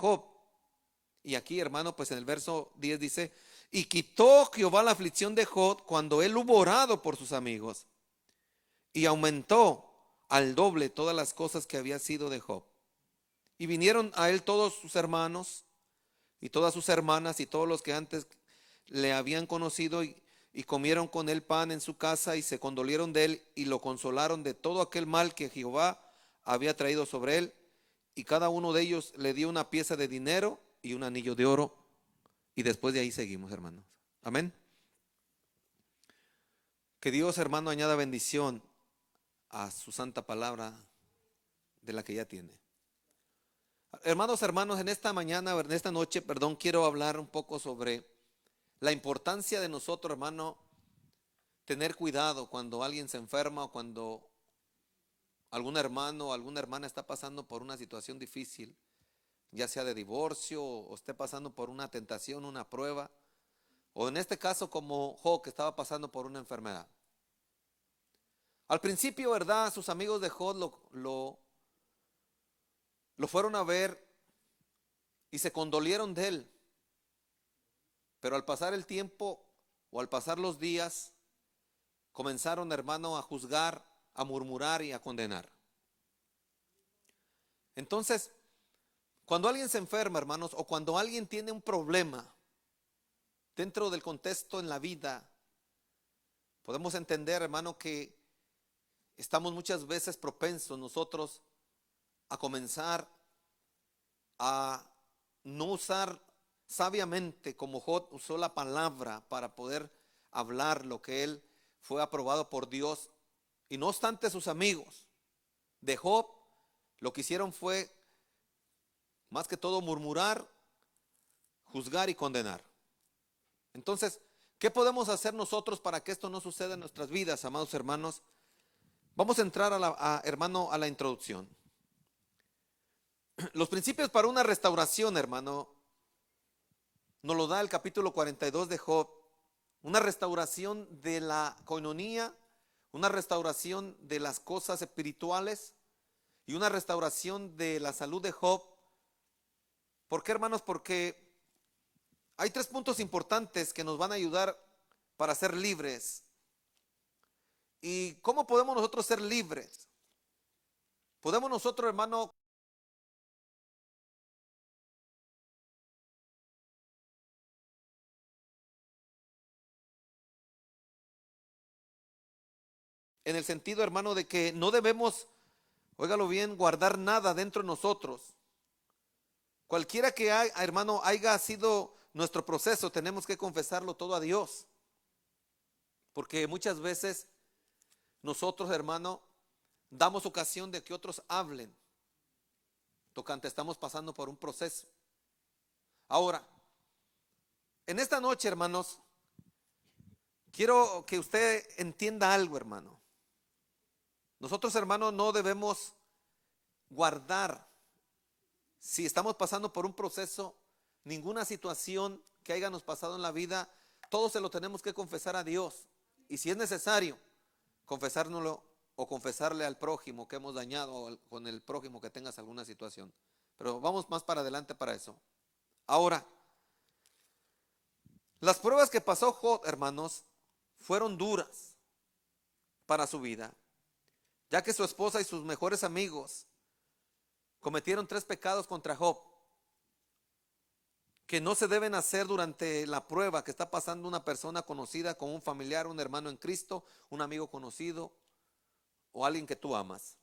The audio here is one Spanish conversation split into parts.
Job. Y aquí, hermano, pues en el verso 10 dice: y quitó Jehová la aflicción de Job cuando él hubo orado por sus amigos, y aumentó al doble todas las cosas que había sido de Job. Y vinieron a él todos sus hermanos y todas sus hermanas y todos los que antes le habían conocido, y comieron con él pan en su casa, y se condolieron de él y lo consolaron de todo aquel mal que Jehová había traído sobre él. Y cada uno de ellos le dio una pieza de dinero y un anillo de oro. Y después de ahí seguimos, hermanos. Amén. Que Dios, hermano, añada bendición a su santa palabra de la que ya tiene. Hermanos, en esta mañana, en esta noche, perdón, quiero hablar un poco sobre la importancia de nosotros, hermano, tener cuidado cuando alguien se enferma o cuando algún hermano o alguna hermana está pasando por una situación difícil, ya sea de divorcio o esté pasando por una tentación, una prueba, o en este caso como Job, que estaba pasando por una enfermedad. Al principio, ¿verdad? Sus amigos de Job lo fueron a ver y se condolieron de él. Pero al pasar el tiempo o al pasar los días, comenzaron, hermano, a juzgar, a murmurar y a condenar. Entonces, cuando alguien se enferma, hermanos, o cuando alguien tiene un problema dentro del contexto en la vida, podemos entender, hermano, que estamos muchas veces propensos nosotros a comenzar a no usar sabiamente, como Job usó la palabra para poder hablar lo que él fue aprobado por Dios. Y no obstante, sus amigos de Job lo que hicieron fue más que todo murmurar, juzgar y condenar. Entonces, ¿qué podemos hacer nosotros para que esto no suceda en nuestras vidas, amados hermanos? Vamos a entrar hermano, a la introducción. Los principios para una restauración, hermano, nos lo da el capítulo 42 de Job. Una restauración de la coinonía, una restauración de las cosas espirituales y una restauración de la salud de Job. ¿Por qué, hermanos? Porque hay tres puntos importantes que nos van a ayudar para ser libres. ¿Y cómo podemos nosotros ser libres? Podemos nosotros, hermano, en el sentido, hermano, de que no debemos, óigalo bien, guardar nada dentro de nosotros. Cualquiera que hermano, haya sido nuestro proceso, tenemos que confesarlo todo a Dios. Porque muchas veces nosotros, hermano, damos ocasión de que otros hablen tocante estamos pasando por un proceso. Ahora, en esta noche, hermanos, quiero que usted entienda algo, hermano. Nosotros, hermanos, no debemos guardar, si estamos pasando por un proceso, ninguna situación que hayamos pasado en la vida, todo se lo tenemos que confesar a Dios. Y si es necesario, confesárnoslo o confesarle al prójimo que hemos dañado, o con el prójimo que tengas alguna situación. Pero vamos más para adelante para eso. Ahora, las pruebas que pasó Job, hermanos, fueron duras para su vida, ya que su esposa y sus mejores amigos cometieron tres pecados contra Job, que no se deben hacer durante la prueba que está pasando una persona conocida, con un familiar, un hermano en Cristo, un amigo conocido o alguien que tú amas.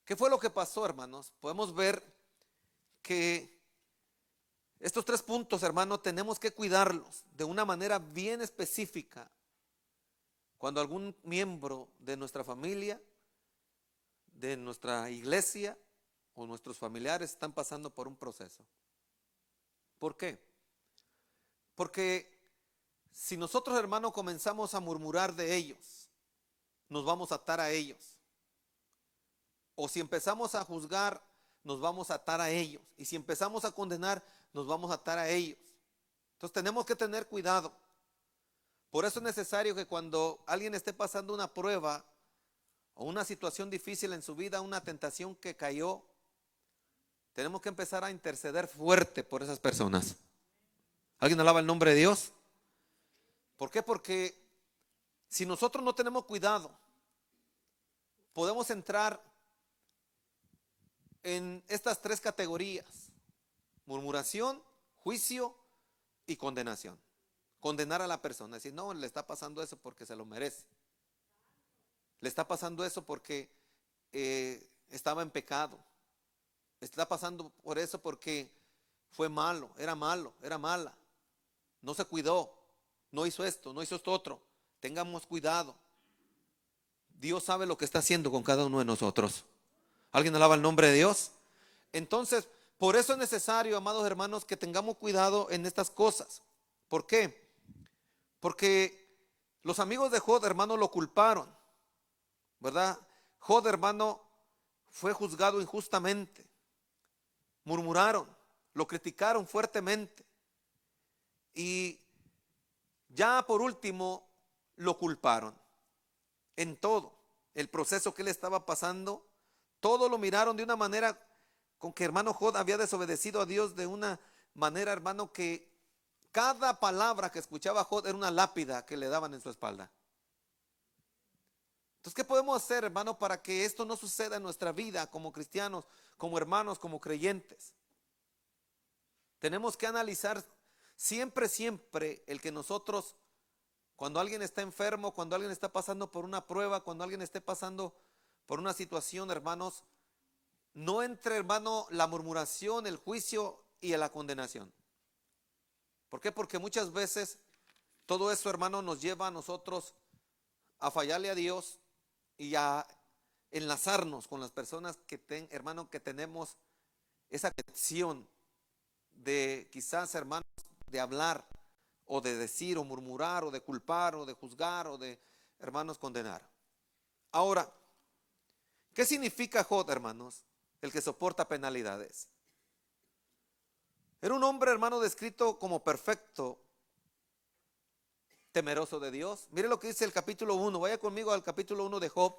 ¿Qué fue lo que pasó, hermanos? Podemos ver que estos tres puntos, hermanos, tenemos que cuidarlos de una manera bien específica cuando algún miembro de nuestra familia, de nuestra iglesia o nuestros familiares están pasando por un proceso. ¿Por qué? Porque si nosotros, hermanos, comenzamos a murmurar de ellos, nos vamos a atar a ellos. O si empezamos a juzgar, nos vamos a atar a ellos. Y si empezamos a condenar, nos vamos a atar a ellos. Entonces tenemos que tener cuidado. Por eso es necesario que cuando alguien esté pasando una prueba o una situación difícil en su vida, una tentación que cayó, tenemos que empezar a interceder fuerte por esas personas. ¿Alguien alaba el nombre de Dios? ¿Por qué? Porque si nosotros no tenemos cuidado, podemos entrar en estas tres categorías: murmuración, juicio y condenación. Condenar a la persona, decir, no, le está pasando eso porque se lo merece. Le está pasando eso porque estaba en pecado. Está pasando por eso porque fue malo, era mala. No se cuidó, no hizo esto, no hizo esto otro. Tengamos cuidado. Dios sabe lo que está haciendo con cada uno de nosotros. ¿Alguien alaba el nombre de Dios? Entonces, por eso es necesario, amados hermanos, que tengamos cuidado en estas cosas. ¿Por qué? Porque los amigos de Job, hermano, lo culparon, ¿verdad? Job, hermano, fue juzgado injustamente. Murmuraron, lo criticaron fuertemente. Y ya por último, lo culparon en todo el proceso que él estaba pasando. Todo lo miraron de una manera con que, hermano, Job había desobedecido a Dios de una manera, hermano, que cada palabra que escuchaba Job era una lápida que le daban en su espalda. Entonces, ¿qué podemos hacer, hermano, para que esto no suceda en nuestra vida como cristianos, como hermanos, como creyentes? Tenemos que analizar siempre el que nosotros, cuando alguien está enfermo, cuando alguien está pasando por una prueba, cuando alguien esté pasando por una situación, hermanos, no entre, hermano, la murmuración, el juicio y la condenación. ¿Por qué? Porque muchas veces todo eso, hermano, nos lleva a nosotros a fallarle a Dios y a enlazarnos con las personas que hermano, que tenemos esa conexión de quizás, hermanos, de hablar o de decir o murmurar o de culpar o de juzgar o de, hermanos, condenar. Ahora, ¿qué significa Job, hermanos? El que soporta penalidades. Era un hombre, hermano, descrito como perfecto, temeroso de Dios. Mire lo que dice el capítulo 1. Vaya conmigo al capítulo 1 de Job,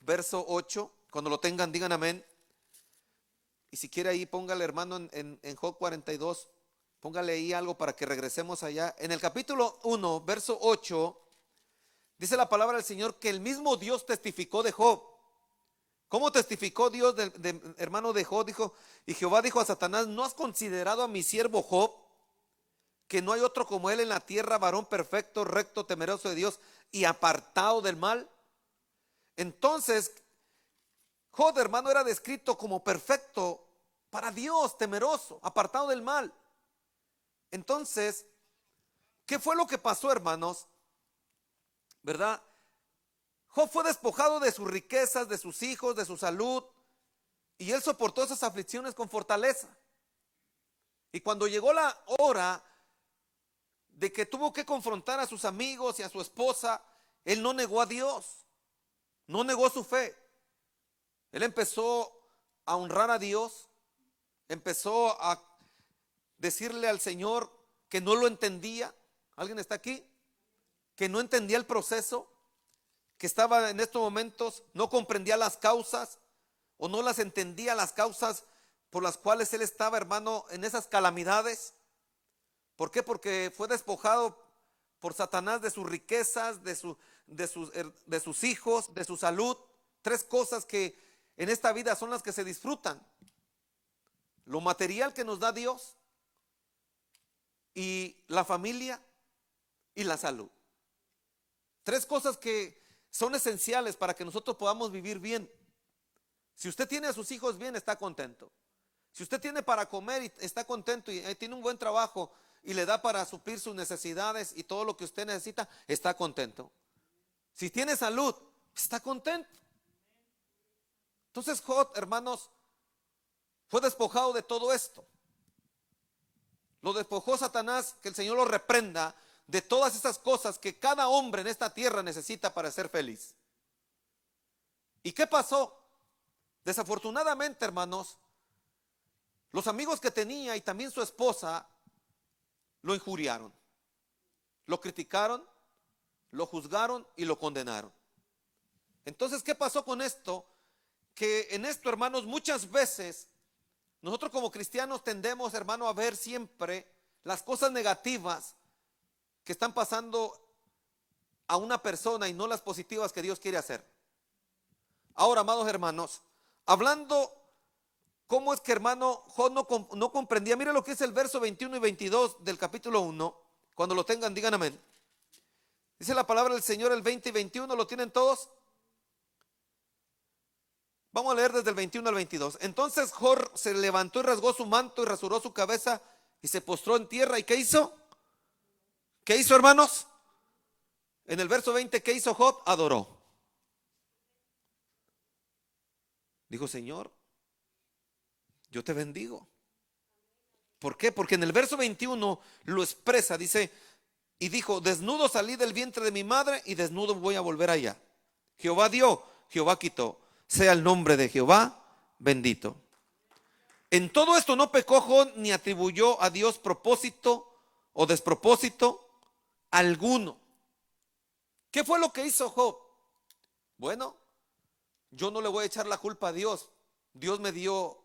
verso 8. Cuando lo tengan, digan amén. Y si quiere ahí, póngale, hermano, en Job 42, póngale ahí algo para que regresemos allá. En el capítulo 1, verso 8, dice la palabra del Señor que el mismo Dios testificó de Job. ¿Cómo testificó Dios hermano de Job? Dijo, y Jehová dijo a Satanás, ¿no has considerado a mi siervo Job? Que no hay otro como él en la tierra, varón perfecto, recto, temeroso de Dios y apartado del mal. Entonces, Job, hermano, era descrito como perfecto para Dios, temeroso, apartado del mal. Entonces, ¿qué fue lo que pasó, hermanos? ¿Verdad? Job fue despojado de sus riquezas, de sus hijos, de su salud, y él soportó esas aflicciones con fortaleza. Y cuando llegó la hora de que tuvo que confrontar a sus amigos y a su esposa, él no negó a Dios, no negó su fe. Él empezó a honrar a Dios, empezó a decirle al Señor que no lo entendía. ¿Alguien está aquí? Que no entendía el proceso, que estaba en estos momentos, no comprendía las causas o no las entendía, las causas por las cuales él estaba, hermano, en esas calamidades. ¿Por qué? Porque fue despojado por Satanás de sus riquezas, de sus hijos, de su salud. Tres cosas que en esta vida son las que se disfrutan: lo material que nos da Dios, y la familia y la salud. Tres cosas que son esenciales para que nosotros podamos vivir bien. Si usted tiene a sus hijos bien, está contento. Si usted tiene para comer y está contento y tiene un buen trabajo y le da para suplir sus necesidades y todo lo que usted necesita, está contento. Si tiene salud, está contento. Entonces Job, hermanos, fue despojado de todo esto. Lo despojó Satanás, que el Señor lo reprenda, de todas esas cosas que cada hombre en esta tierra necesita para ser feliz. ¿Y qué pasó? Desafortunadamente, hermanos, los amigos que tenía y también su esposa lo injuriaron, lo criticaron, lo juzgaron y lo condenaron. Entonces, ¿qué pasó con esto? Que en esto, hermanos, muchas veces nosotros como cristianos tendemos, hermano, a ver siempre las cosas negativas que están pasando a una persona y no las positivas que Dios quiere hacer. Ahora, amados hermanos, hablando cómo es que hermano Job no comprendía, mire lo que es el verso 21 y 22 del capítulo 1, cuando lo tengan digan amén. Dice la palabra del Señor el 20 y 21, ¿lo tienen todos? Vamos a leer desde el 21 al 22. Entonces Job se levantó y rasgó su manto y rasuró su cabeza y se postró en tierra. ¿Y qué hizo? ¿Qué hizo, hermanos? En el verso 20, ¿qué hizo Job? Adoró. Dijo, Señor, yo te bendigo. ¿Por qué? Porque en el verso 21 lo expresa, dice, y dijo, desnudo salí del vientre de mi madre y desnudo voy a volver allá. Jehová dio, Jehová quitó. Sea el nombre de Jehová bendito. En todo esto no pecó Job ni atribuyó a Dios propósito o despropósito alguno. ¿Qué fue lo que hizo Job? Bueno, yo no le voy a echar la culpa a Dios. Dios me dio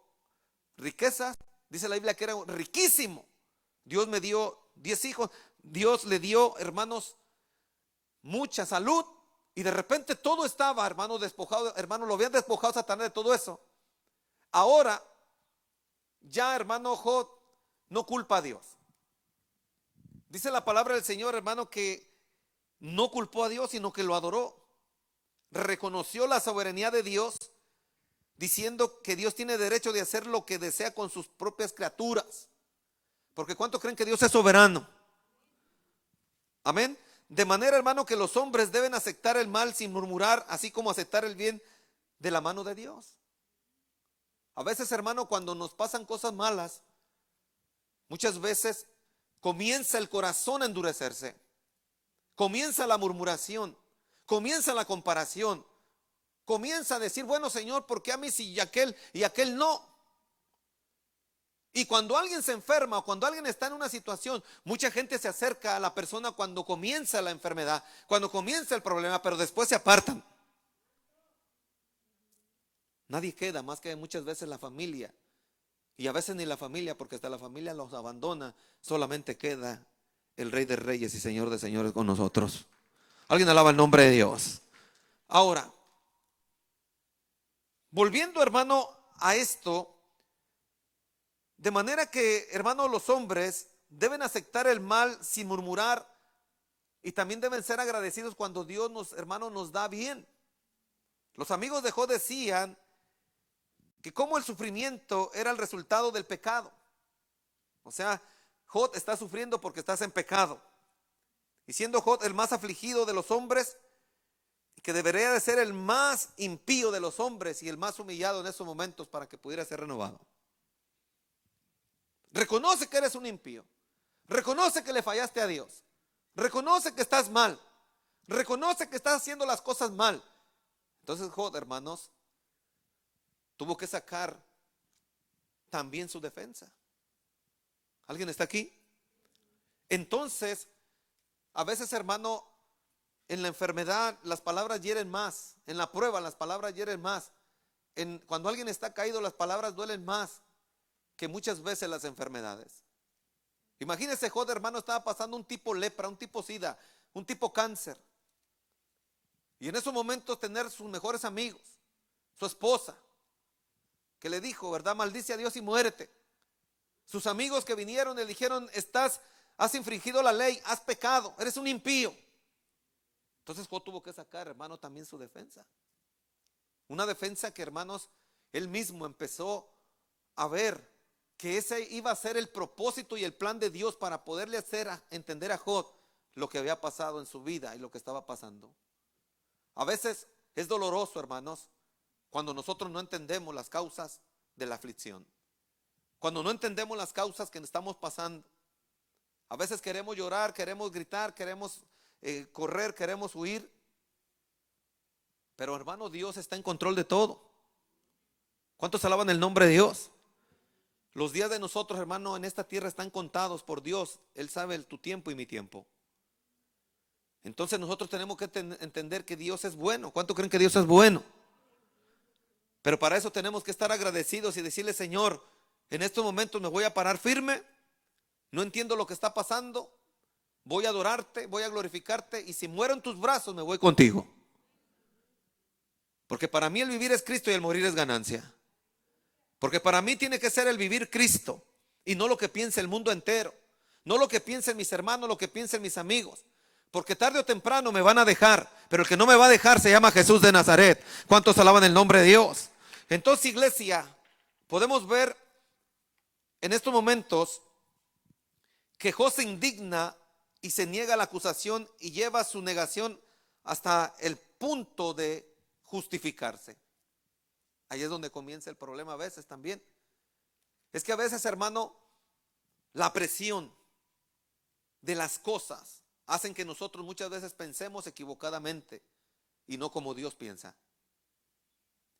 riquezas. Dice la Biblia que era riquísimo. Dios me dio 10 hijos. Dios le dio, hermanos, mucha salud. Y de repente todo estaba, hermano, despojado. Hermano, lo habían despojado Satanás de todo eso. Ahora, ya, hermano Job no culpa a Dios. Dice la palabra del Señor, hermano, que no culpó a Dios, sino que lo adoró. Reconoció la soberanía de Dios, diciendo que Dios tiene derecho de hacer lo que desea con sus propias criaturas. Porque ¿cuántos creen que Dios es soberano? Amén. De manera, hermano, que los hombres deben aceptar el mal sin murmurar, así como aceptar el bien de la mano de Dios. A veces, hermano, cuando nos pasan cosas malas, muchas veces comienza el corazón a endurecerse. Comienza la murmuración, comienza la comparación, comienza a decir, bueno, Señor, ¿por qué a mí sí y aquel no? Y cuando alguien se enferma o cuando alguien está en una situación, mucha gente se acerca a la persona cuando comienza la enfermedad, cuando comienza el problema, pero después se apartan. Nadie queda más que muchas veces la familia. Y a veces ni la familia, porque hasta la familia los abandona. Solamente queda el Rey de Reyes y Señor de Señores con nosotros. Alguien alaba el nombre de Dios. Ahora, volviendo, hermano, a esto, de manera que, hermano, los hombres deben aceptar el mal sin murmurar y también deben ser agradecidos cuando Dios nos, hermano, nos da bien. Los amigos de Job decían que como el sufrimiento era el resultado del pecado. O sea, Job está sufriendo porque estás en pecado. Y siendo Job el más afligido de los hombres, que debería de ser el más impío de los hombres y el más humillado en esos momentos para que pudiera ser renovado. Reconoce que eres un impío. Reconoce que le fallaste a Dios. Reconoce que estás mal. Reconoce que estás haciendo las cosas mal. Entonces Job, hermanos, tuvo que sacar también su defensa. ¿Alguien está aquí? Entonces, a veces, hermano, en la enfermedad las palabras hieren más. En la prueba las palabras hieren más. Cuando alguien está caído las palabras duelen más que muchas veces las enfermedades. Imagínese, Job, hermano, estaba pasando un tipo lepra, un tipo sida, un tipo cáncer. Y en esos momentos tener sus mejores amigos, su esposa, que le dijo, ¿verdad? Maldice a Dios y muérete. Sus amigos que vinieron le dijeron, has infringido la ley, has pecado, eres un impío. Entonces Job tuvo que sacar, hermano, también su defensa. Una defensa que, hermanos, él mismo empezó a ver que ese iba a ser el propósito y el plan de Dios para poderle hacer entender a Job lo que había pasado en su vida y lo que estaba pasando. A veces es doloroso, hermanos, cuando nosotros no entendemos las causas de la aflicción. Cuando no entendemos las causas que estamos pasando. A veces queremos llorar, queremos gritar, queremos correr, queremos huir. Pero, hermano, Dios está en control de todo. ¿Cuántos alaban el nombre de Dios? Los días de nosotros, hermano, en esta tierra están contados por Dios. Él sabe tu tiempo y mi tiempo. Entonces nosotros tenemos que entender que Dios es bueno. ¿Cuántos creen que Dios es bueno? Pero para eso tenemos que estar agradecidos y decirle, Señor, En estos momentos me voy a parar firme, no entiendo lo que está pasando, voy a adorarte, voy a glorificarte, y si muero en tus brazos me voy contigo. Porque para mí el vivir es Cristo y el morir es ganancia. Porque para mí tiene que ser el vivir Cristo y no lo que piense el mundo entero, no lo que piensen mis hermanos, lo que piensen mis amigos. Porque tarde o temprano me van a dejar, pero el que no me va a dejar se llama Jesús de Nazaret. ¿Cuántos alaban el nombre de Dios? Entonces, iglesia, podemos ver en estos momentos que Job se indigna y se niega a la acusación y lleva su negación hasta el punto de justificarse. Ahí es donde comienza el problema a veces también. Es que a veces, hermano, la presión de las cosas hacen que nosotros muchas veces pensemos equivocadamente y no como Dios piensa.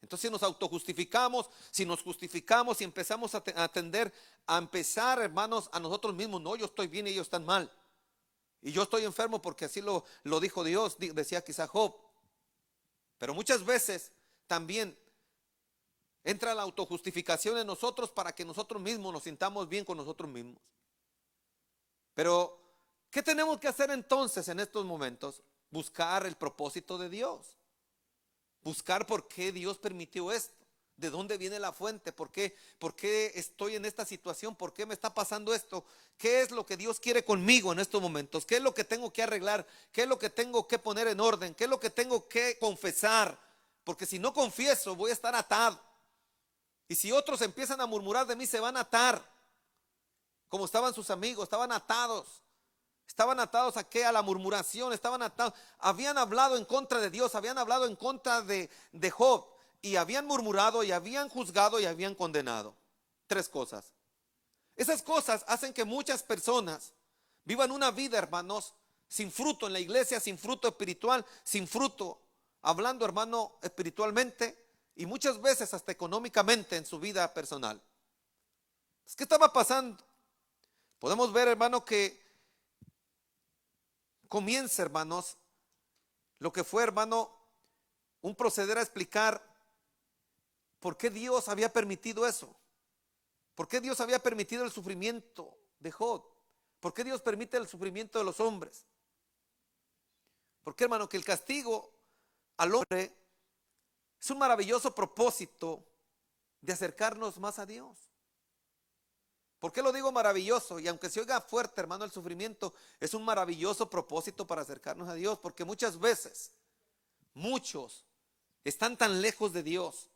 Entonces, si nos autojustificamos, si nos justificamos y empezamos a atender, a empezar, hermanos, a nosotros mismos, no, yo estoy bien y ellos están mal. Y yo estoy enfermo porque así lo dijo Dios, decía quizá Job. Pero muchas veces también entra la autojustificación en nosotros para que nosotros mismos nos sintamos bien con nosotros mismos. Pero, ¿qué tenemos que hacer entonces en estos momentos? Buscar el propósito de Dios. Buscar por qué Dios permitió esto. ¿De dónde viene la fuente? ¿Por qué estoy en esta situación? ¿Por qué me está pasando esto? ¿Qué es lo que Dios quiere conmigo en estos momentos? ¿Qué es lo que tengo que arreglar? ¿Qué es lo que tengo que poner en orden? ¿Qué es lo que tengo que confesar? Porque si no confieso voy a estar atado. Y si otros empiezan a murmurar de mí, se van a atar. Como estaban sus amigos, estaban atados. Estaban atados a qué? A la murmuración, estaban atados. Habían hablado en contra de Dios, habían hablado en contra de Job. Y habían murmurado, y habían juzgado, y habían condenado. Tres cosas. Esas cosas hacen que muchas personas vivan una vida, hermanos, sin fruto en la iglesia, sin fruto espiritual, sin fruto, hablando, hermano, espiritualmente, y muchas veces hasta económicamente en su vida personal. ¿Qué estaba pasando? Podemos ver, hermano, que comienza, hermanos, lo que fue, hermano, un proceder a explicar por qué Dios había permitido eso. ¿Por qué Dios había permitido el sufrimiento de Job? ¿Por qué Dios permite el sufrimiento de los hombres? Porque, hermano, que el castigo al hombre es un maravilloso propósito de acercarnos más a Dios. ¿Por qué lo digo maravilloso? Y aunque se oiga fuerte, hermano, el sufrimiento es un maravilloso propósito para acercarnos a Dios. Porque muchas veces, muchos están tan lejos de Dios.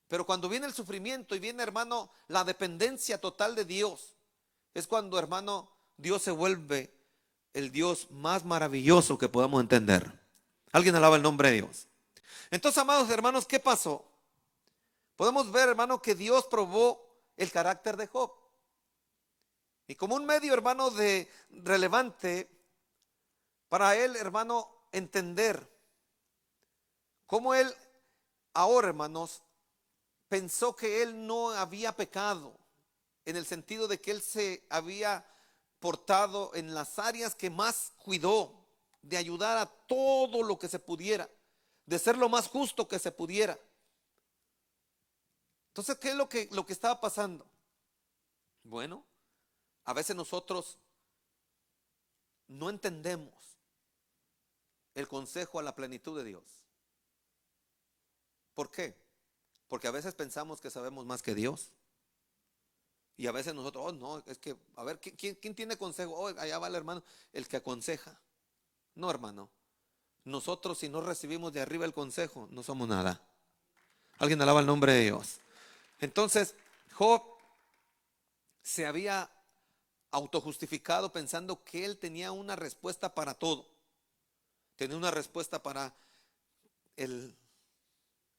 Pero cuando viene el sufrimiento y viene, hermano, la dependencia total de Dios, es cuando, hermano, Dios se vuelve el Dios más maravilloso que podamos entender. Alguien alaba el nombre de Dios. Entonces, amados hermanos, ¿qué pasó? Podemos ver, hermano, que Dios probó el carácter de Job. Y como un medio, hermano, de relevante para él, hermano, entender cómo él ahora, hermanos, pensó que él no había pecado, en el sentido de que él se había portado en las áreas que más cuidó, de ayudar a todo lo que se pudiera, de ser lo más justo que se pudiera. Entonces, ¿qué es lo que estaba pasando? Bueno, a veces nosotros no entendemos el consejo a la plenitud de Dios. ¿Por qué? Porque a veces pensamos que sabemos más que Dios. Y a veces nosotros, oh no, es que, a ver, ¿quién tiene consejo? Oh, allá va el hermano, el que aconseja. No, hermano. Nosotros, si no recibimos de arriba el consejo, no somos nada. Alguien alaba el nombre de Dios. Entonces, Job se había autojustificado pensando que él tenía una respuesta para todo. Tenía una respuesta para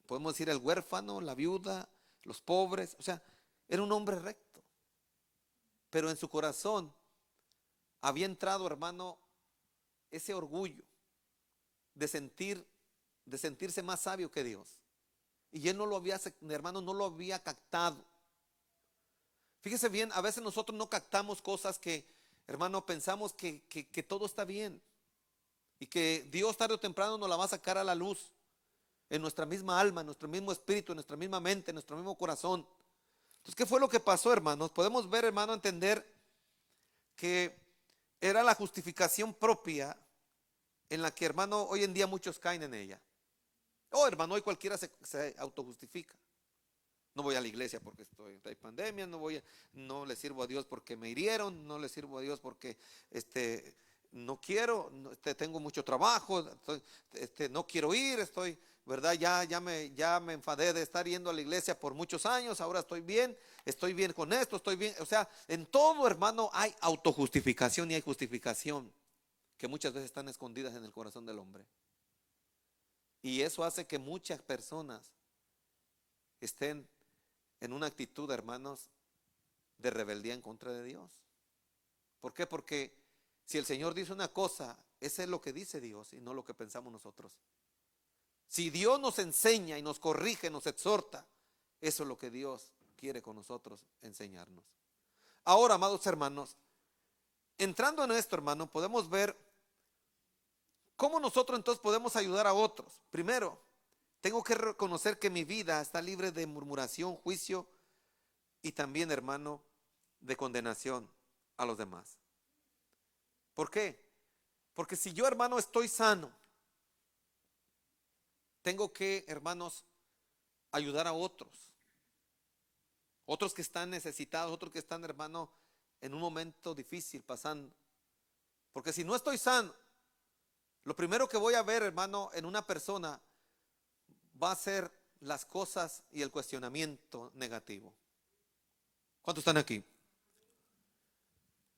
podemos decir, el huérfano, la viuda, los pobres. O sea, era un hombre recto. Pero en su corazón había entrado, hermano, ese orgullo de sentirse más sabio que Dios. Y él no lo había, hermano, no lo había captado. Fíjese bien, a veces nosotros no captamos cosas que, hermano, pensamos que todo está bien. Y que Dios tarde o temprano nos la va a sacar a la luz. En nuestra misma alma, en nuestro mismo espíritu, en nuestra misma mente, en nuestro mismo corazón. Entonces, ¿qué fue lo que pasó, hermanos? Podemos ver, hermano, entender que era la justificación propia en la que, hermano, hoy en día muchos caen en ella. Oh, hermano, hoy cualquiera se autojustifica. No voy a la iglesia porque hay pandemia, no le sirvo a Dios porque me hirieron, no le sirvo a Dios porque no quiero, tengo mucho trabajo, no quiero ir, ¿verdad? Ya me enfadé de estar yendo a la iglesia por muchos años, ahora estoy bien con esto, estoy bien. O sea, en todo, hermano, hay autojustificación y hay justificación que muchas veces están escondidas en el corazón del hombre. Y eso hace que muchas personas estén en una actitud, hermanos, de rebeldía en contra de Dios. ¿Por qué? Porque si el Señor dice una cosa, ese es lo que dice Dios y no lo que pensamos nosotros. Si Dios nos enseña y nos corrige, nos exhorta, eso es lo que Dios quiere con nosotros enseñarnos. Ahora, amados hermanos, entrando en esto, hermano, podemos ver cómo nosotros entonces podemos ayudar a otros. Primero, tengo que reconocer que mi vida está libre de murmuración, juicio y también, hermano, de condenación a los demás. ¿Por qué? Porque si yo, hermano, estoy sano, tengo que, hermanos, ayudar a otros. Otros que están necesitados, otros que están, hermano, en un momento difícil pasando. Porque si no estoy sano, lo primero que voy a ver, hermano, en una persona va a ser las cosas y el cuestionamiento negativo. ¿Cuántos están aquí?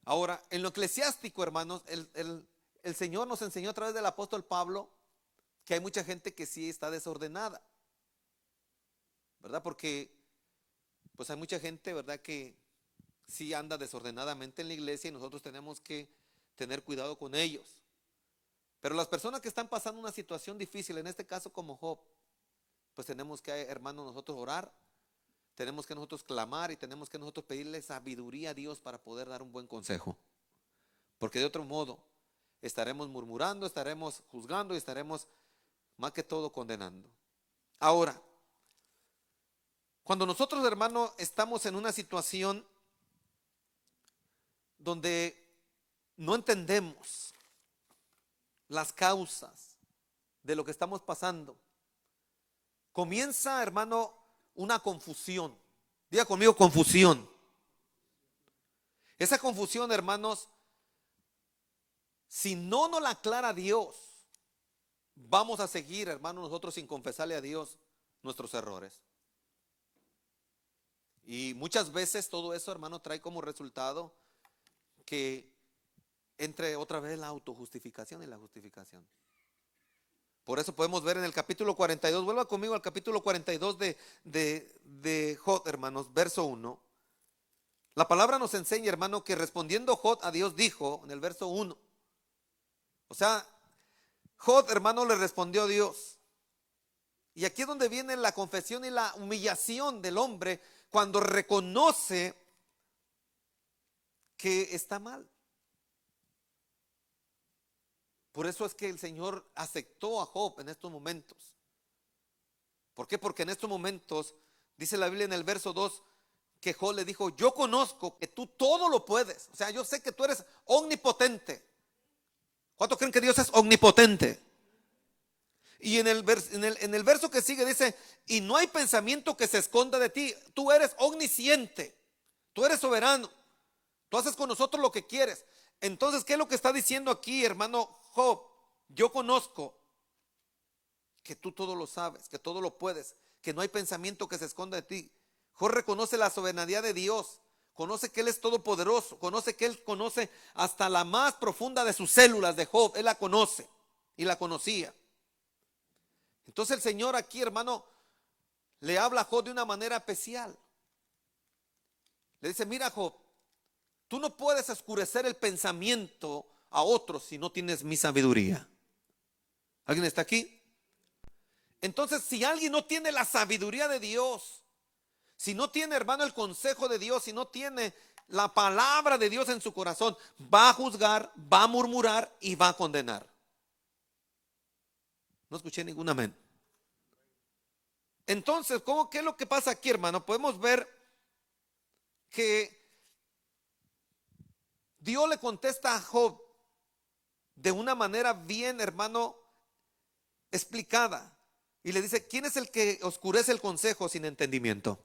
Ahora, en lo eclesiástico, hermanos, el Señor nos enseñó a través del apóstol Pablo que hay mucha gente que sí está desordenada, ¿verdad? Porque pues hay mucha gente, ¿verdad?, que sí anda desordenadamente en la iglesia y nosotros tenemos que tener cuidado con ellos. Pero las personas que están pasando una situación difícil, en este caso como Job, pues tenemos que, hermanos, nosotros orar, tenemos que nosotros clamar y tenemos que nosotros pedirle sabiduría a Dios para poder dar un buen consejo. Porque de otro modo estaremos murmurando, estaremos juzgando y estaremos más que todo condenando. Ahora, cuando nosotros, hermano, estamos en una situación donde no entendemos las causas de lo que estamos pasando, comienza, hermano, una confusión. Diga conmigo, confusión. Esa confusión, hermanos, si no nos la aclara Dios, vamos a seguir, hermanos, nosotros sin confesarle a Dios nuestros errores. Y muchas veces todo eso, hermano, trae como resultado que entre otra vez la autojustificación y la justificación. Por eso podemos ver en el capítulo 42, vuelva conmigo al capítulo 42 de Job, hermanos, verso 1. La palabra nos enseña, hermano, que respondiendo Job a Dios dijo en el verso 1. O sea, Job, hermano, le respondió a Dios. Y aquí es donde viene la confesión y la humillación del hombre cuando reconoce que está mal. Por eso es que el Señor aceptó a Job en estos momentos. ¿Por qué? Porque en estos momentos, dice la Biblia en el verso 2, que Job le dijo, yo conozco que tú todo lo puedes. O sea, yo sé que tú eres omnipotente. ¿Cuántos creen que Dios es omnipotente? Y en el verso que sigue dice, y no hay pensamiento que se esconda de ti. Tú eres omnisciente, tú eres soberano, tú haces con nosotros lo que quieres. Entonces, ¿qué es lo que está diciendo aquí, hermano Job? Yo conozco que tú todo lo sabes, que todo lo puedes, que no hay pensamiento que se esconda de ti. Job reconoce la soberanía de Dios, conoce que Él es todopoderoso, conoce que Él conoce hasta la más profunda de sus células de Job. Él la conoce y la conocía. Entonces el Señor aquí, hermano, le habla a Job de una manera especial. Le dice, mira Job, tú no puedes oscurecer el pensamiento a otros si no tienes mi sabiduría. ¿Alguien está aquí? Entonces, si alguien no tiene la sabiduría de Dios, si no tiene, hermano, el consejo de Dios, si no tiene la palabra de Dios en su corazón, va a juzgar, va a murmurar y va a condenar. No escuché ningún amén. Entonces, ¿qué es lo que pasa aquí, hermano? Podemos ver que Dios le contesta a Job de una manera bien, hermano, explicada. Y le dice, ¿quién es el que oscurece el consejo sin entendimiento?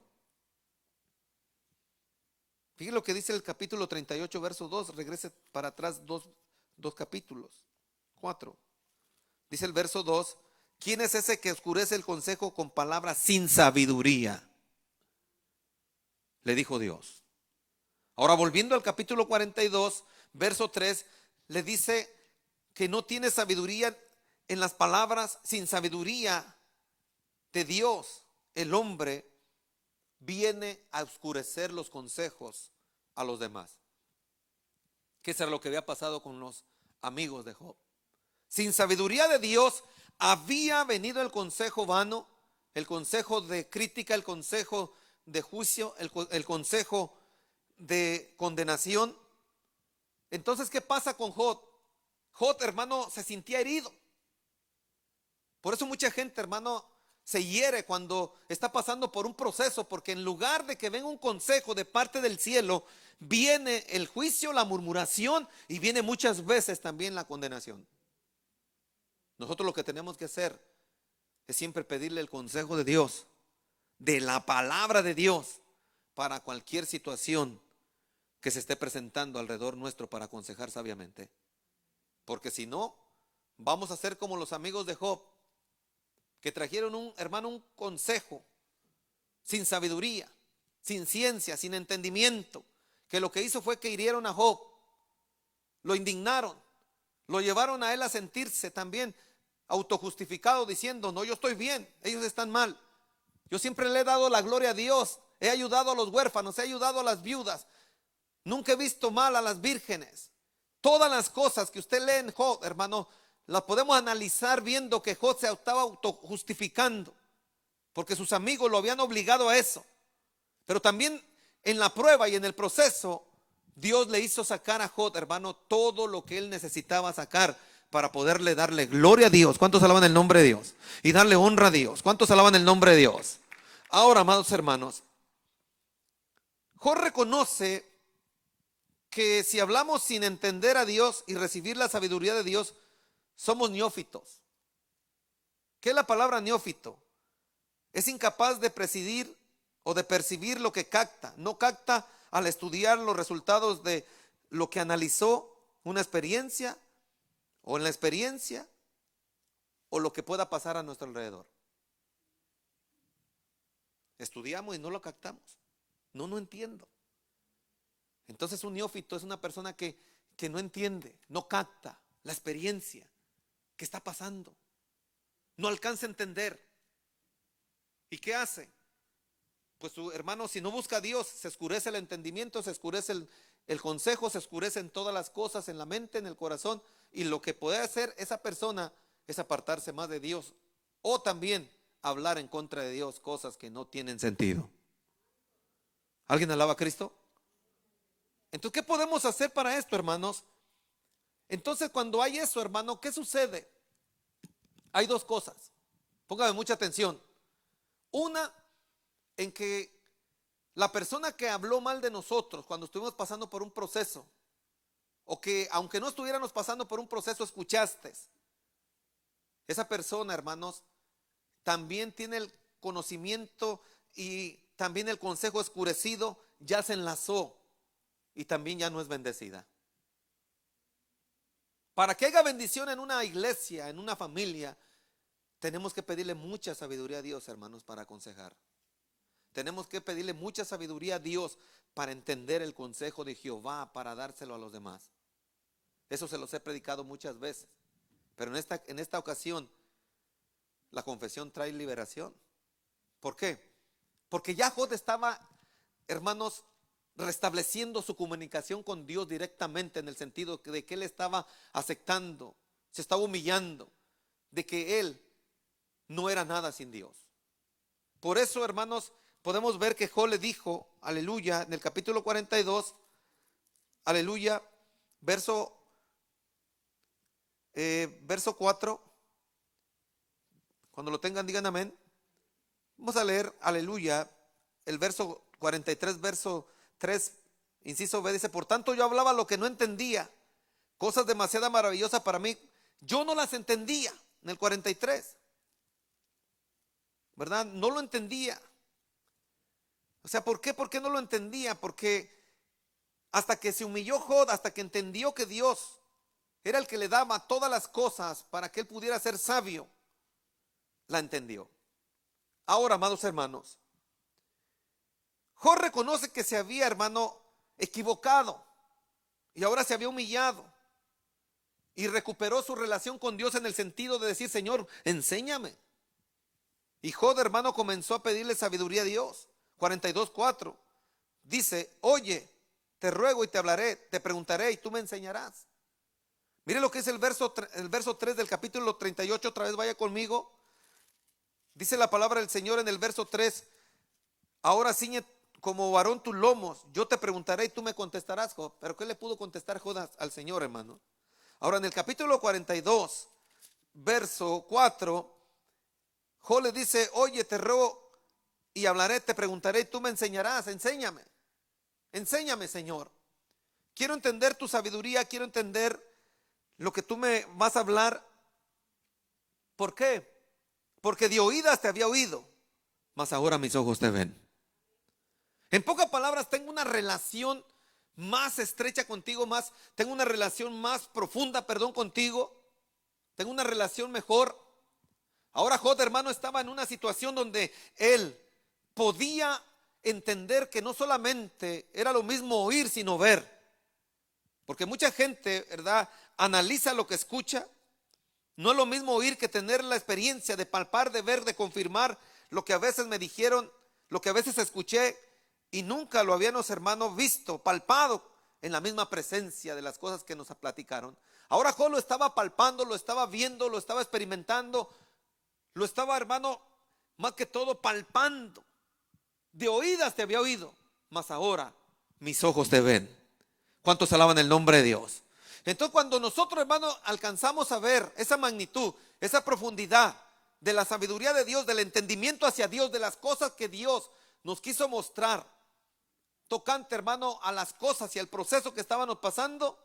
Fíjese lo que dice el capítulo 38, verso 2. Regrese para atrás dos capítulos. 4. Dice el verso 2. ¿Quién es ese que oscurece el consejo con palabras sin sabiduría? Le dijo Dios. Ahora volviendo al capítulo 42, verso 3, le dice que no tiene sabiduría en las palabras. Sin sabiduría de Dios, el hombre viene a oscurecer los consejos a los demás. Que eso era lo que había pasado con los amigos de Job. Sin sabiduría de Dios había venido el consejo vano, el consejo de crítica, el consejo de juicio, el consejo de condenación. Entonces, ¿qué pasa con Job? Job, hermano, se sentía herido. Por eso mucha gente, hermano, se hiere cuando está pasando por un proceso, porque en lugar de que venga un consejo de parte del cielo, viene el juicio, la murmuración y viene muchas veces también la condenación. Nosotros lo que tenemos que hacer es siempre pedirle el consejo de Dios, de la palabra de Dios, para cualquier situación que se esté presentando alrededor nuestro, para aconsejar sabiamente. Porque si no, vamos a ser como los amigos de Job, que trajeron un consejo sin sabiduría, sin ciencia, sin entendimiento, que lo que hizo fue que hirieron a Job, lo indignaron, lo llevaron a él a sentirse también autojustificado, diciendo, no, yo estoy bien, ellos están mal. Yo siempre le he dado la gloria a Dios, he ayudado a los huérfanos, he ayudado a las viudas, nunca he visto mal a las vírgenes. Todas las cosas que usted lee en Job, hermano, las podemos analizar viendo que Job se estaba autojustificando, porque sus amigos lo habían obligado a eso. Pero también en la prueba y en el proceso, Dios le hizo sacar a Job, hermano, todo lo que él necesitaba sacar para poderle darle gloria a Dios. ¿Cuántos alaban el nombre de Dios? Y darle honra a Dios. ¿Cuántos alaban el nombre de Dios? Ahora, amados hermanos, Job reconoce que si hablamos sin entender a Dios y recibir la sabiduría de Dios, somos neófitos. ¿Qué es la palabra neófito? Es incapaz de presidir o de percibir lo que capta. No capta al estudiar los resultados de lo que analizó una experiencia o en la experiencia o lo que pueda pasar a nuestro alrededor. Estudiamos y no lo captamos. No entiendo. Entonces un neófito es una persona que no entiende, no capta la experiencia que está pasando. No alcanza a entender. ¿Y qué hace? Pues su hermano, si no busca a Dios, se oscurece el entendimiento, se oscurece el consejo, se oscurecen todas las cosas en la mente, en el corazón. Y lo que puede hacer esa persona es apartarse más de Dios. O también hablar en contra de Dios cosas que no tienen sentido. ¿Alguien alaba a Cristo? Entonces, ¿qué podemos hacer para esto, hermanos? Entonces, cuando hay eso, hermano, ¿qué sucede? Hay dos cosas. Póngame mucha atención. Una, en que la persona que habló mal de nosotros cuando estuvimos pasando por un proceso, o que aunque no estuviéramos pasando por un proceso, escuchaste, esa persona, hermanos, también tiene el conocimiento y también el consejo oscurecido, ya se enlazó y también ya no es bendecida. Para que haya bendición en una iglesia, en una familia, tenemos que pedirle mucha sabiduría a Dios, hermanos, para aconsejar. Tenemos que pedirle mucha sabiduría a Dios para entender el consejo de Jehová, para dárselo a los demás. Eso se los he predicado muchas veces. Pero en esta ocasión, la confesión trae liberación. ¿Por qué? Porque ya Job estaba, hermanos, restableciendo su comunicación con Dios directamente, en el sentido de que él estaba aceptando, se estaba humillando, de que él no era nada sin Dios. Por eso, hermanos, podemos ver que Job le dijo, aleluya, en el capítulo 42, aleluya, verso 4. Cuando lo tengan, digan amén. Vamos a leer, aleluya, el verso 43, verso 3, inciso B, dice: por tanto yo hablaba lo que no entendía, cosas demasiado maravillosas para mí, yo no las entendía. En el 43, ¿verdad? No lo entendía. O sea, ¿por qué? ¿Por qué no lo entendía? Porque hasta que se humilló Job, hasta que entendió que Dios era el que le daba todas las cosas para que él pudiera ser sabio, la entendió. Ahora, amados hermanos, Job reconoce que se había, hermano, equivocado y ahora se había humillado y recuperó su relación con Dios en el sentido de decir: Señor, enséñame. Y Job, hermano, comenzó a pedirle sabiduría a Dios. 42:4 dice: oye, te ruego y te hablaré, te preguntaré y tú me enseñarás. Mire lo que es el verso 3 del capítulo 38, otra vez vaya conmigo. Dice la palabra del Señor en el verso 3: ahora ciñe como varón tus lomos, yo te preguntaré y tú me contestarás, Job. Pero ¿qué le pudo contestar Job al Señor, hermano? Ahora en el capítulo 42, verso 4, Job le dice: oye, te ruego y hablaré, te preguntaré y tú me enseñarás. Enséñame, enséñame, Señor. Quiero entender tu sabiduría, quiero entender lo que tú me vas a hablar. ¿Por qué? Porque de oídas te había oído, mas ahora mis ojos te ven. En pocas palabras, tengo una relación más estrecha contigo, tengo una relación más profunda, contigo. Tengo una relación mejor. Ahora Job, hermano, estaba en una situación donde él podía entender que no solamente era lo mismo oír, sino ver. Porque mucha gente, ¿verdad?, analiza lo que escucha. No es lo mismo oír que tener la experiencia de palpar, de ver, de confirmar lo que a veces me dijeron, lo que a veces escuché y nunca lo habíamos, hermano, visto, palpado en la misma presencia de las cosas que nos platicaron. Ahora Job lo estaba palpando, lo estaba viendo, lo estaba experimentando, lo estaba, hermano, más que todo palpando. De oídas te había oído, mas ahora mis ojos te ven. ¿Cuántos alaban el nombre de Dios? Entonces, cuando nosotros, hermano, alcanzamos a ver esa magnitud, esa profundidad de la sabiduría de Dios, del entendimiento hacia Dios, de las cosas que Dios nos quiso mostrar, tocante, hermano, a las cosas y al proceso que estábamos pasando,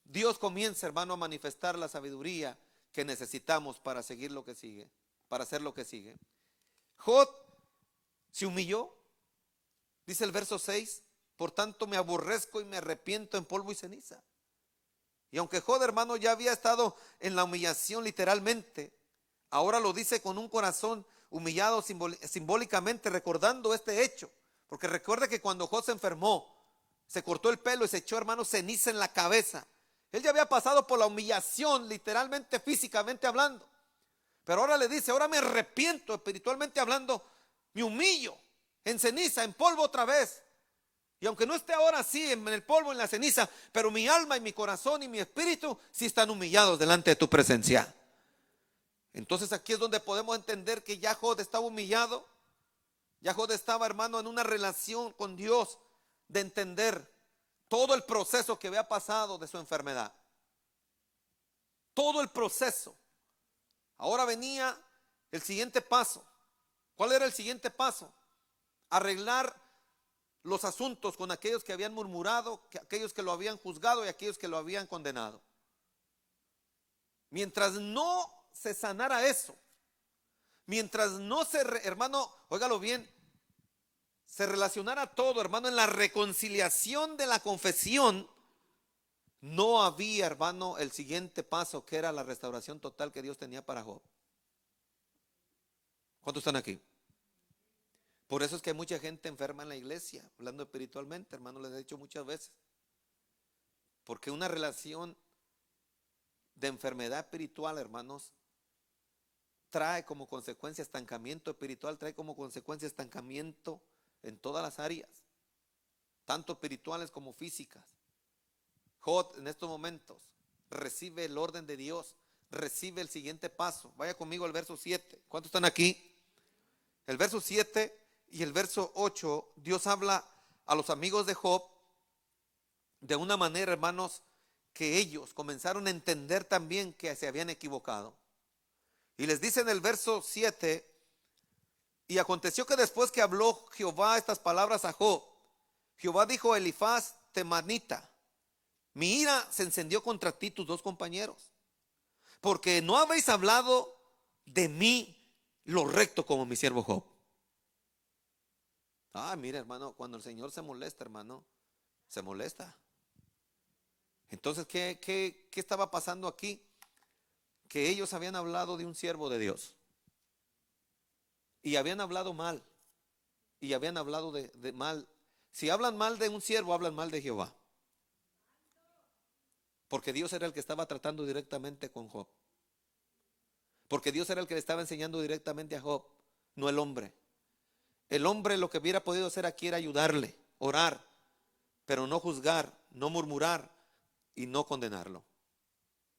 Dios comienza, hermano, a manifestar la sabiduría que necesitamos para seguir lo que sigue, para hacer lo que sigue. Job se humilló, dice el verso 6: por tanto me aborrezco y me arrepiento en polvo y ceniza. Y aunque Job, hermano, ya había estado en la humillación literalmente, ahora lo dice con un corazón humillado simbólicamente, recordando este hecho. Porque recuerde que cuando Job se enfermó, se cortó el pelo y se echó, hermano, ceniza en la cabeza. Él ya había pasado por la humillación, literalmente, físicamente hablando. Pero ahora le dice: ahora me arrepiento, espiritualmente hablando, me humillo en ceniza, en polvo otra vez. Y aunque no esté ahora así en el polvo, en la ceniza, pero mi alma y mi corazón y mi espíritu sí están humillados delante de tu presencia. Entonces aquí es donde podemos entender que ya Job estaba humillado. Ya Job estaba, hermano, en una relación con Dios, de entender todo el proceso que había pasado de su enfermedad. Todo el proceso. Ahora venía el siguiente paso. ¿Cuál era el siguiente paso? Arreglar los asuntos con aquellos que habían murmurado, aquellos que lo habían juzgado y aquellos que lo habían condenado. Mientras no se sanara eso, mientras no se, hermano, óigalo bien, se relacionara todo, hermano, en la reconciliación de la confesión, no había, hermano, el siguiente paso, que era la restauración total que Dios tenía para Job. ¿Cuántos están aquí? Por eso es que hay mucha gente enferma en la iglesia, hablando espiritualmente, hermano, les he dicho muchas veces. Porque una relación de enfermedad espiritual, hermanos, trae como consecuencia estancamiento espiritual, trae como consecuencia estancamiento en todas las áreas, tanto espirituales como físicas. Job en estos momentos recibe el orden de Dios, recibe el siguiente paso. Vaya conmigo al verso 7. ¿Cuántos están aquí? El verso 7 y el verso 8, Dios habla a los amigos de Job de una manera, hermanos, que ellos comenzaron a entender también que se habían equivocado. Y les dice en el verso 7: y aconteció que después que habló Jehová estas palabras a Job, Jehová dijo a Elifaz temanita: mi ira se encendió contra ti, tus dos compañeros, porque no habéis hablado de mí lo recto como mi siervo Job. Mira, hermano, cuando el Señor se molesta, hermano, se molesta. Entonces, ¿qué estaba pasando aquí? Que ellos habían hablado de un siervo de Dios y habían hablado mal, y habían hablado de mal. Si hablan mal de un siervo, hablan mal de Jehová, porque Dios era el que estaba tratando directamente con Job, porque Dios era el que le estaba enseñando directamente a Job, no el hombre. El hombre lo que hubiera podido hacer aquí era ayudarle, orar, pero no juzgar, no murmurar y no condenarlo.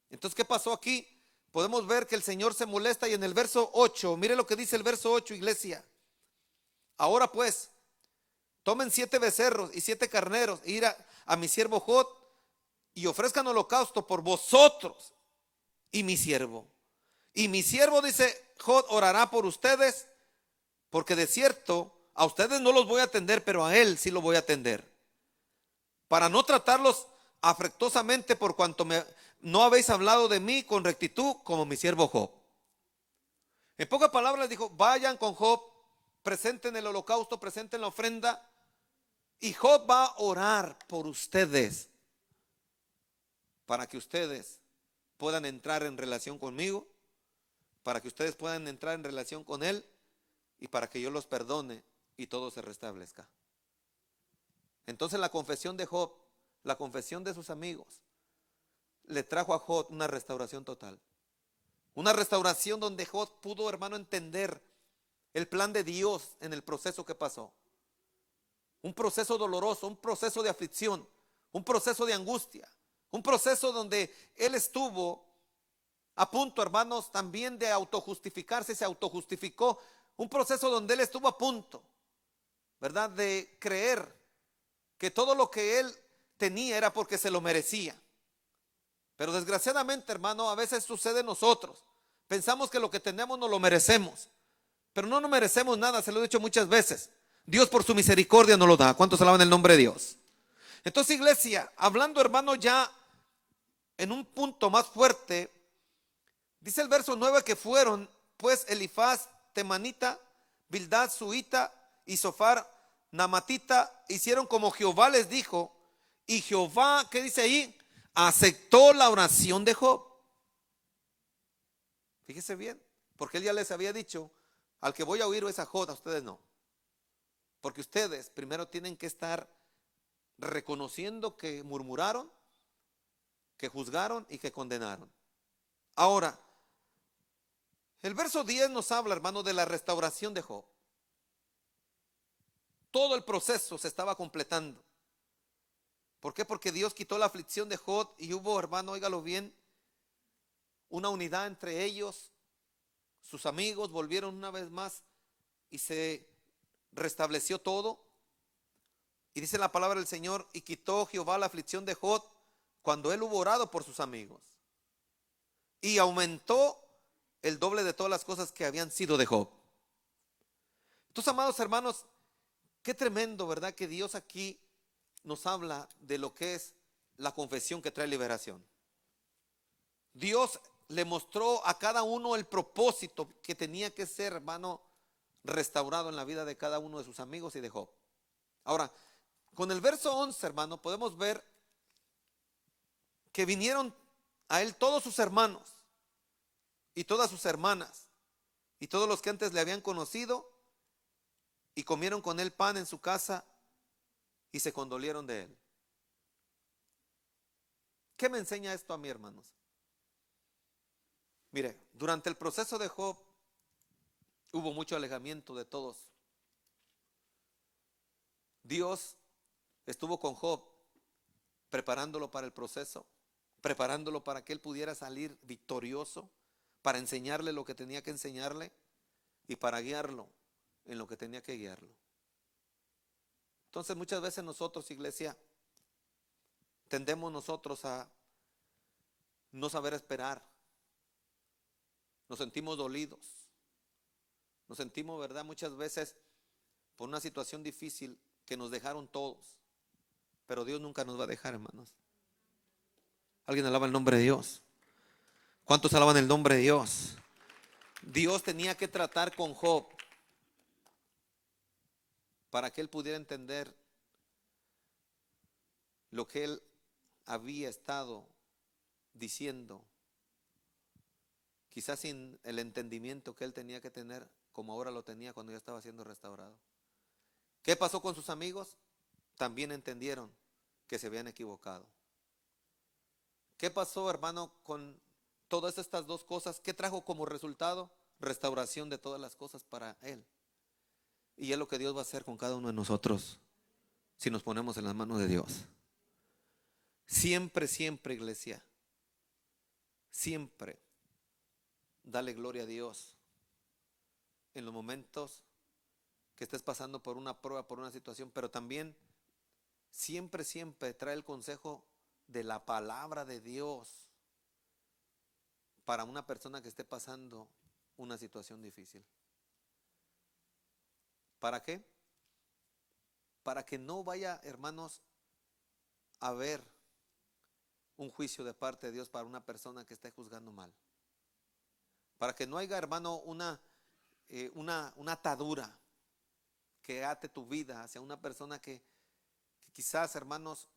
Entonces, ¿qué pasó aquí? Podemos ver que el Señor se molesta, y en el verso 8, mire lo que dice el verso 8, iglesia. Ahora pues, tomen 7 becerros y 7 carneros, e ir a mi siervo Job, y ofrezcan holocausto por vosotros y mi siervo. Y mi siervo, dice Job, orará por ustedes, porque de cierto a ustedes no los voy a atender, pero a él sí lo voy a atender, para no tratarlos afrectuosamente, por cuanto no habéis hablado de mí con rectitud como mi siervo Job. En pocas palabras dijo: vayan con Job, presenten el holocausto, presenten la ofrenda, y Job va a orar por ustedes, para que ustedes puedan entrar en relación conmigo, para que ustedes puedan entrar en relación con él, y para que yo los perdone y todo se restablezca. Entonces la confesión de Job, la confesión de sus amigos, le trajo a Job una restauración total. Una restauración donde Job pudo, hermano, entender el plan de Dios en el proceso que pasó. Un proceso doloroso, un proceso de aflicción, un proceso de angustia, un proceso donde él estuvo a punto, hermanos, también de autojustificarse, se autojustificó. Un proceso donde él estuvo a punto, ¿verdad?, de creer que todo lo que él tenía era porque se lo merecía. Pero desgraciadamente, hermano, a veces sucede en nosotros. Pensamos que lo que tenemos no lo merecemos, pero no nos merecemos nada. Se lo he dicho muchas veces. Dios por su misericordia nos lo da. ¿Cuántos alaban el nombre de Dios? Entonces, iglesia, hablando, hermano, ya en un punto más fuerte, dice el verso 9 que fueron pues Elifaz temanita, Bildad suita y Sofar namatita, hicieron como Jehová les dijo, y Jehová, ¿qué dice ahí? Aceptó la oración de Job. Fíjese bien, porque él ya les había dicho: al que voy a oír es a Job, a ustedes no. Porque ustedes primero tienen que estar reconociendo que murmuraron, que juzgaron y que condenaron. Ahora, el verso 10 nos habla, hermano, de la restauración de Job. Todo el proceso se estaba completando. ¿Por qué? Porque Dios quitó la aflicción de Job y hubo, hermano, óigalo bien, una unidad entre ellos. Sus amigos volvieron una vez más y se restableció todo. Y dice la palabra del Señor: y quitó Jehová la aflicción de Job cuando él hubo orado por sus amigos, y aumentó el doble de todas las cosas que habían sido de Job. Entonces, amados hermanos, qué tremendo, ¿verdad?, que Dios aquí nos habla de lo que es la confesión que trae liberación. Dios le mostró a cada uno el propósito que tenía que ser, hermano, restaurado en la vida de cada uno de sus amigos y de Job. Ahora, con el verso 11, hermano, podemos ver que vinieron a él todos sus hermanos y todas sus hermanas y todos los que antes le habían conocido, y comieron con él pan en su casa y se condolieron de él. ¿Qué me enseña esto a mí, hermanos? Mire, durante el proceso de Job hubo mucho alejamiento de todos. Dios estuvo con Job preparándolo para el proceso, preparándolo para que él pudiera salir victorioso, para enseñarle lo que tenía que enseñarle y para guiarlo en lo que tenía que guiarlo. Entonces, muchas veces nosotros, iglesia, tendemos nosotros a no saber esperar. Nos sentimos dolidos. Nos sentimos, ¿verdad?, muchas veces por una situación difícil que nos dejaron todos. Pero Dios nunca nos va a dejar, hermanos. Alguien alaba el nombre de Dios. ¿Cuántos alaban el nombre de Dios? Dios tenía que tratar con Job para que él pudiera entender lo que él había estado diciendo, quizás sin el entendimiento que él tenía que tener, como ahora lo tenía cuando ya estaba siendo restaurado. ¿Qué pasó con sus amigos? También entendieron que se habían equivocado. ¿Qué pasó, hermano, con todas estas dos cosas? ¿Qué trajo como resultado? Restauración de todas las cosas para él. Y es lo que Dios va a hacer con cada uno de nosotros si nos ponemos en las manos de Dios. Siempre, siempre, iglesia, siempre dale gloria a Dios en los momentos que estés pasando por una prueba, por una situación, pero también siempre, siempre trae el consejo de la palabra de Dios para una persona que esté pasando una situación difícil. ¿Para qué? Para que no vaya, hermanos, a haber un juicio de parte de Dios para una persona que esté juzgando mal. Para que no haya, hermano, una atadura que ate tu vida hacia una persona que quizás, hermanos,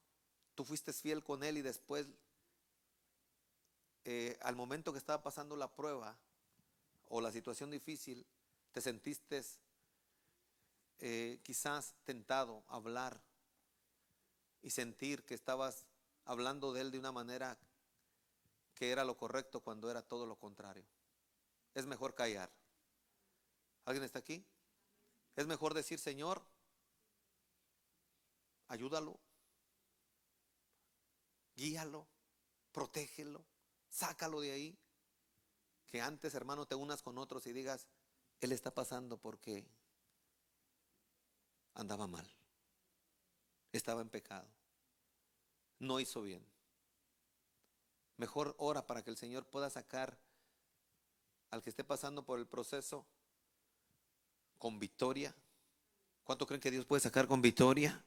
tú fuiste fiel con él y después, al momento que estaba pasando la prueba o la situación difícil, te sentiste quizás tentado a hablar y sentir que estabas hablando de él de una manera que era lo correcto cuando era todo lo contrario. Es mejor callar. ¿Alguien está aquí? Es mejor decir, Señor, ayúdalo, guíalo, protégelo, sácalo de ahí. Que antes, hermano, te unas con otros y digas, él está pasando porque andaba mal, estaba en pecado, no hizo bien. Mejor ora para que el Señor pueda sacar al que esté pasando por el proceso con victoria. ¿Cuánto creen que Dios puede sacar con victoria?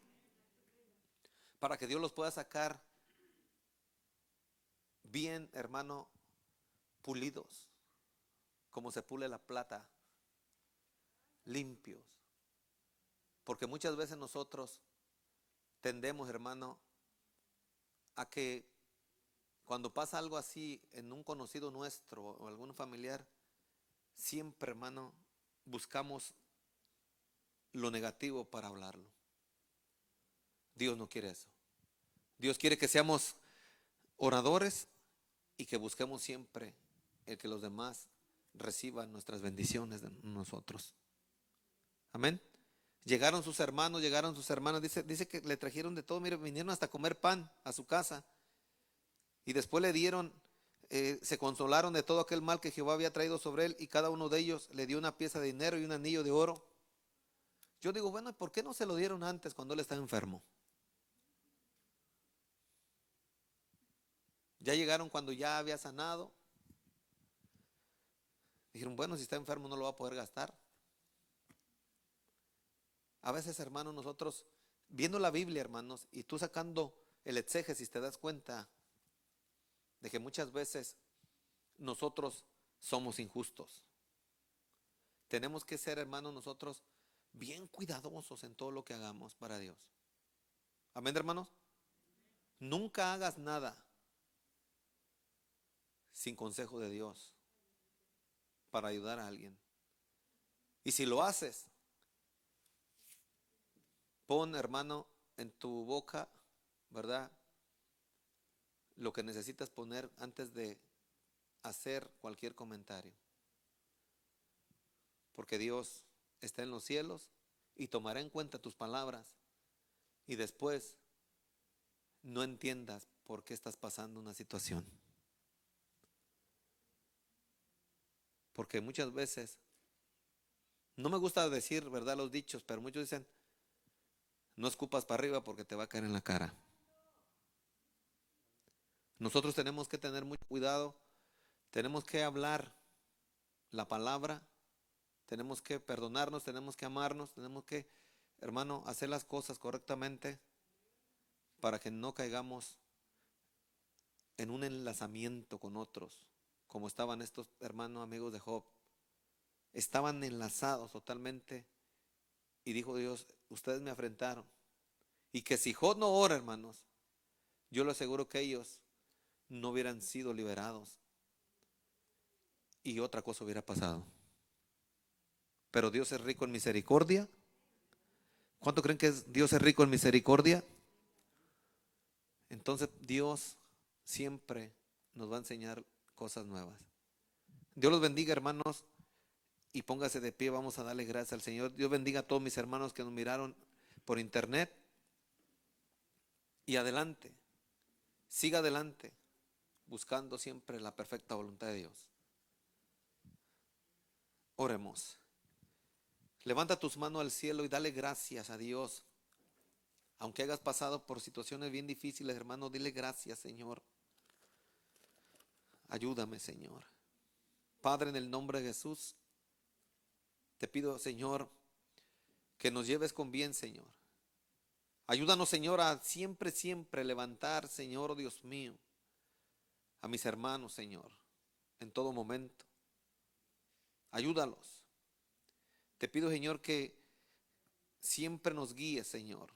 Para que Dios los pueda sacar bien, hermano, pulidos, como se pule la plata, limpios. Porque muchas veces nosotros tendemos, hermano, a que cuando pasa algo así en un conocido nuestro o algún familiar, siempre, hermano, buscamos lo negativo para hablarlo. Dios no quiere eso. Dios quiere que seamos oradores y que busquemos siempre el que los demás reciban nuestras bendiciones de nosotros. Amén. Llegaron sus hermanos, llegaron sus hermanas, dice que le trajeron de todo, mire, vinieron hasta comer pan a su casa y después le dieron, se consolaron de todo aquel mal que Jehová había traído sobre él y cada uno de ellos le dio una pieza de dinero y un anillo de oro. Yo digo, bueno, ¿por qué no se lo dieron antes cuando él estaba enfermo? Ya llegaron cuando ya había sanado. Dijeron, bueno, si está enfermo no lo va a poder gastar. A veces, hermanos, nosotros, viendo la Biblia, hermanos, y tú sacando el exégesis, te das cuenta de que muchas veces nosotros somos injustos. Tenemos que ser, hermanos, nosotros bien cuidadosos en todo lo que hagamos para Dios. Amén, hermanos. Nunca hagas nada sin consejo de Dios para ayudar a alguien. Y si lo haces, pon, hermano, en tu boca, ¿verdad? Lo que necesitas poner antes de hacer cualquier comentario. Porque Dios está en los cielos y tomará en cuenta tus palabras. Y después no entiendas por qué estás pasando una situación. Porque muchas veces, no me gusta decir, ¿verdad?, los dichos, pero muchos dicen, no escupas para arriba porque te va a caer en la cara. Nosotros tenemos que tener mucho cuidado, tenemos que hablar la palabra, tenemos que perdonarnos, tenemos que amarnos, tenemos que, hermano, hacer las cosas correctamente para que no caigamos en un enlazamiento con otros, como estaban estos hermanos amigos de Job. Estaban enlazados totalmente y dijo Dios, ustedes me afrentaron. Y que si Job no ora, hermanos, yo le aseguro que ellos no hubieran sido liberados y otra cosa hubiera pasado. Pero Dios es rico en misericordia. ¿Cuánto creen que Dios es rico en misericordia? Entonces Dios siempre nos va a enseñar cosas nuevas. Dios los bendiga, hermanos, y póngase de pie, vamos a darle gracias al Señor. Dios bendiga a todos mis hermanos que nos miraron por internet. Y adelante, siga adelante, buscando siempre la perfecta voluntad de Dios. Oremos. Levanta tus manos al cielo y dale gracias a Dios. Aunque hayas pasado por situaciones bien difíciles, hermano, dile gracias, Señor. Ayúdame, Señor. Padre, en el nombre de Jesús, te pido, Señor, que nos lleves con bien, Señor. Ayúdanos, Señor, a siempre, siempre levantar, Señor, Dios mío, a mis hermanos, Señor, en todo momento. Ayúdalos. Te pido, Señor, que siempre nos guíes, Señor,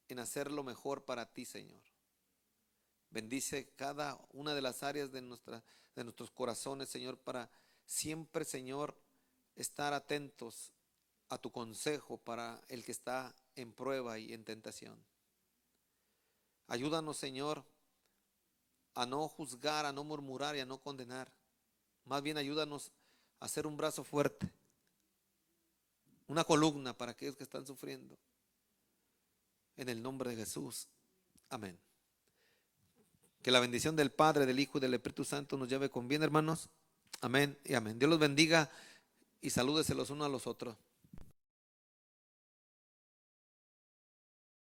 en hacer lo mejor para ti, Señor. Bendice cada una de las áreas de nuestros corazones, Señor, para siempre, Señor, estar atentos a tu consejo para el que está en prueba y en tentación. Ayúdanos, Señor, a no juzgar, a no murmurar y a no condenar. Más bien ayúdanos a ser un brazo fuerte, una columna para aquellos que están sufriendo. En el nombre de Jesús. Amén. Que la bendición del Padre, del Hijo y del Espíritu Santo nos lleve con bien, hermanos. Amén y amén. Dios los bendiga y salúdese los unos a los otros.